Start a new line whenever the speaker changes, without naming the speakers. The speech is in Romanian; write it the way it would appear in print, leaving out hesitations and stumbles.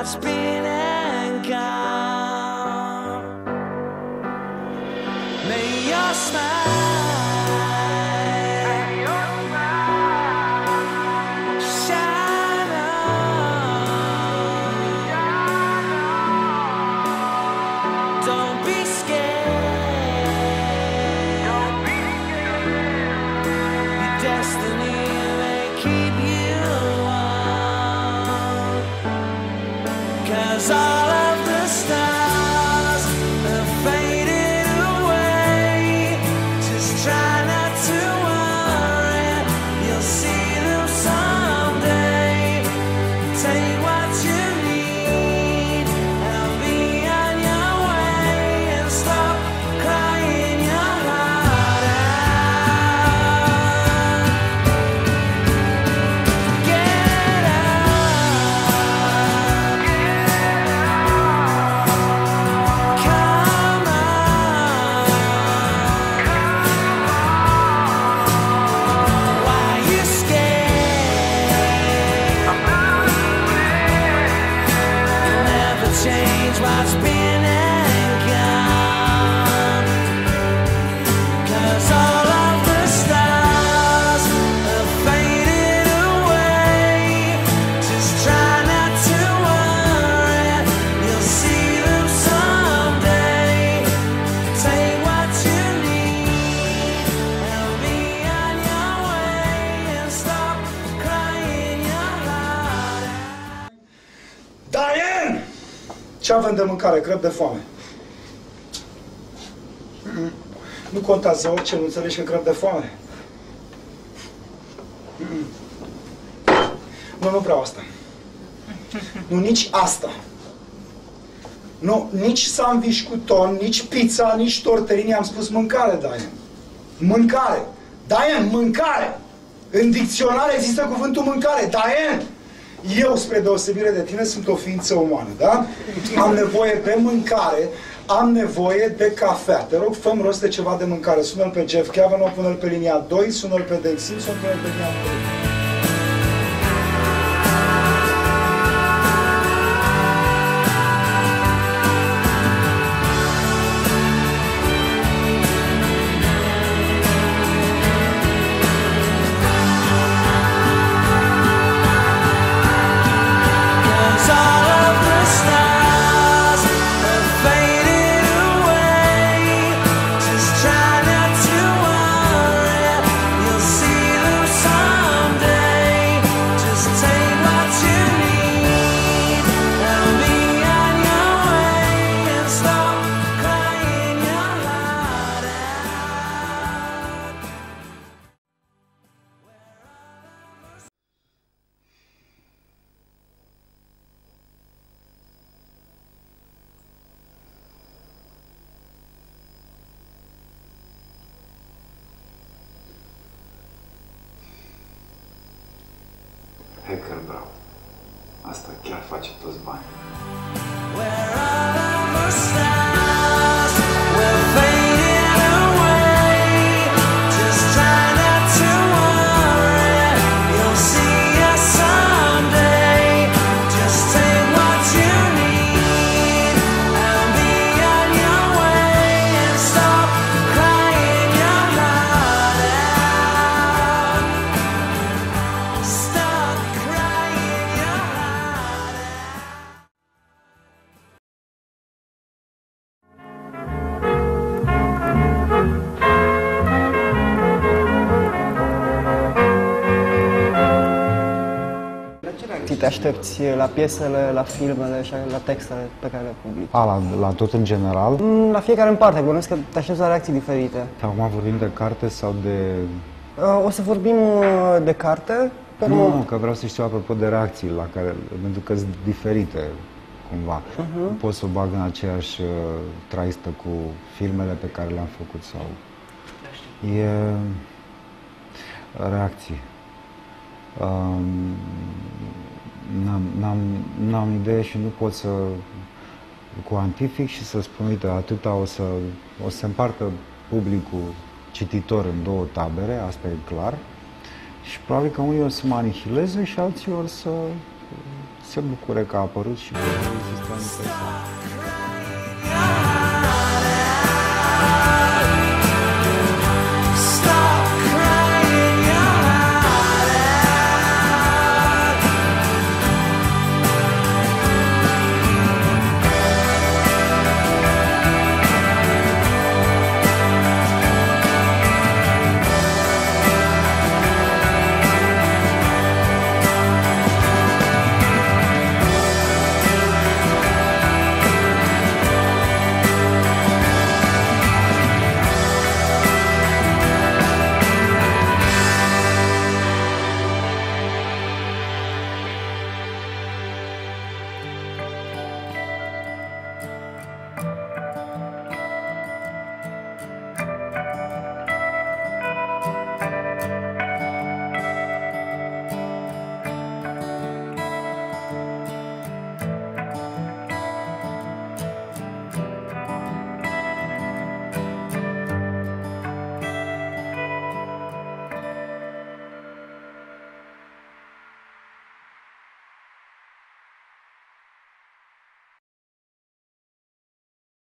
what's been and gone. May your smile shine on. Don't be scared. Your destiny may keep you warm. 'Cause all of the stars have faded away. Just try not to worry, you'll see them someday. Take what you need and be on your way, and stop crying your heart out. Get up, come on. Why you scared? Never change what's been and gone. 'Cause all of the stars have faded away. Just try not to worry, you'll see them someday. Take what you need and be on your way, and stop crying your heart out.
Diane! Ce avem de mâncare? Crep de foame. Nu contează orice, nu înțelegi că crep de foame? Nu vreau asta. Nu, nici asta. Nu, nici sandwich cu ton, nici pizza, nici tortellini. Am spus mâncare, Diane. Mâncare. Diane, mâncare. În dicționar există cuvântul mâncare. Diane! Eu, spre deosebire de tine, sunt o ființă umană, da? Am nevoie de mâncare, am nevoie de cafea. Te rog, fă-mi rost de ceva de mâncare. Sună-l pe Jeff Kavanaugh, pune-l pe linia 2, sună-l pe Dave Simpson, pune-l pe linia 3. Cause all of the stars have faded away. Just try not to worry, you'll see them someday. Just take what you need and be on your way, and stop crying your heart out.
Hacker Brown. Asta chiar face toți bani.
Where all of the stars were fading away. Just try not to worry, you'll see us someday. Just take what you need and be on your way, and stop crying your heart out. Stop crying your heart out.
Te aștepți la piesele, la filmele și la textele pe care le publici?
La tot în general?
La fiecare în parte, bănuiesc că te aștepți la reacții diferite.
Acum vorbim de carte sau de...
O să vorbim de carte.
Nu, că vreau să știu apropo de reacții la care, pentru că sunt diferite cumva. Nu pot să o bag în aceeași traistă cu filmele pe care le-am făcut sau... E... reacții. N-am idee și nu pot să cuantific și să spun, uite, atâta o să împartă publicul cititor în două tabere, asta e clar. Și probabil că unii o să mă anihileze și alții o să se bucure că a apărut și că există interesant.